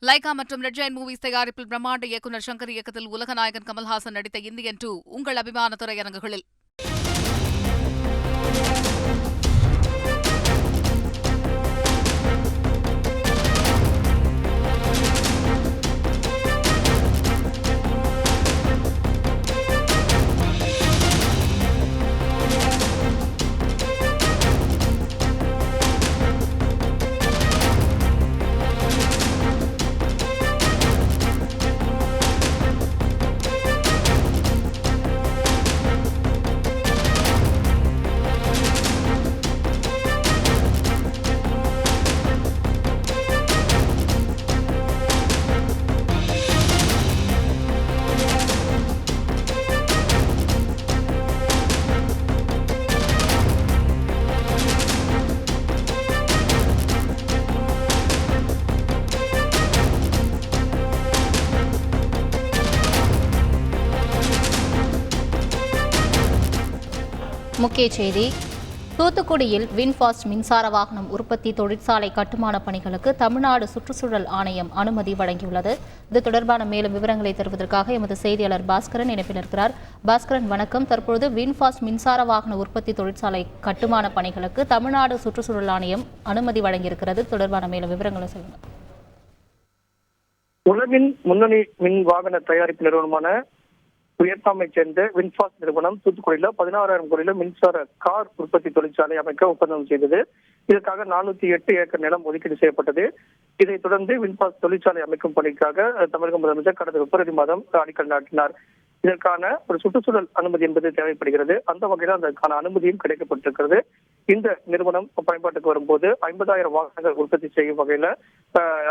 Lyca மற்றும் red giant movies தயாரிப்பில் பிரம்மாண்ட இயக்குநர் சங்கர் இயக்கத்தில் உலகநாயகன் கமல்ஹாசன் நடித்த இந்தியன் 2 உங்கள் அபிமான திரையரங்குகளில். முக்கிய செய்தி: தூத்துக்குடியில் வின்ஃபாஸ்ட் மின்சார வாகனம் உற்பத்தி தொழிற்சாலை கட்டுமான பணிகளுக்கு தமிழ்நாடு சுற்றுச்சூழல் ஆணையம் அனுமதி வழங்கியுள்ளது. இது தொடர்பான மேலும் விவரங்களை தருவதற்காக எமது செய்தியாளர் பாஸ்கரன் இணைப்பில் இருக்கிறார். பாஸ்கரன், வணக்கம். தற்பொழுது வின்ஃபாஸ்ட் மின்சார வாகன உற்பத்தி தொழிற்சாலை கட்டுமான பணிகளுக்கு தமிழ்நாடு சுற்றுச்சூழல் ஆணையம் அனுமதி வழங்கியிருக்கிறது. தொடர்பான மேலும் விவரங்களை சொல்லுங்கள். உலகின் முன்னணி மின் வாகன தயாரிப்பு நிறுவனமான வியட்நாமைச் சேர்ந்த வின்ஃபாஸ்ட் நிறுவனம் தூத்துக்குடியில 16,000 கோடியில மின்சார கார் உற்பத்தி தொழிற்சாலை அமைக்க ஒப்பந்தம் செய்தது. இதற்காக 408 ஏக்கர் நிலம் ஒதுக்கீடு செய்யப்பட்டது. இதைத் தொடர்ந்து வின்ஃபாஸ்ட் தொழிற்சாலை அமைக்கும் பணிக்காக தமிழக முதலமைச்சர் கடந்த பிப்ரவரி மாதம் அடிக்கல் நாட்டினார். இதற்கான ஒரு சுற்றுச்சூழல் அனுமதி என்பது தேவைப்படுகிறது. அந்த வகையில் அதற்கான அனுமதியும் கிடைக்கப்பட்டிருக்கிறது. இந்த நிறுவனம் பயன்பாட்டுக்கு வரும்போது 50,000 வாகனங்கள் உற்பத்தி செய்யும் வகையில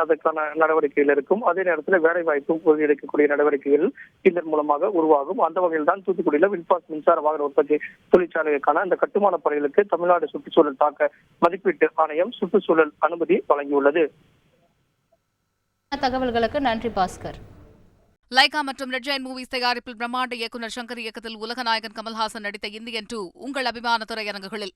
அதற்கான நடவடிக்கைகள் இருக்கும். அதே நேரத்தில் வேலை வாய்ப்பும் உறுதியளிக்கக்கூடிய நடவடிக்கைகள் இதன் மூலமாக உருவாகும். அந்த வகையில் தான் தூத்துக்குடியில வின்ஃபாஸ்ட் மின்சார வாகன உற்பத்தி தொழிற்சாலைகளுக்கான அந்த கட்டுமான பணிகளுக்கு தமிழ்நாடு சுற்றுச்சூழல் தாக்க மதிப்பீட்டு ஆணையம் சுற்றுச்சூழல் அனுமதி வழங்கியுள்ளது. தகவல்களுக்கு நன்றி பாஸ்கர். லைகா மற்றும் ரெட் ஜெயண்ட் மூவிஸ் தயாரிப்பில் பிரம்மாண்ட இயக்குநர் சங்கர் இயக்கத்தில் உலகநாயகன் கமல்ஹாசன் நடித்த இந்தியன் 2 உங்கள் அபிமான திரையரங்குகளில்.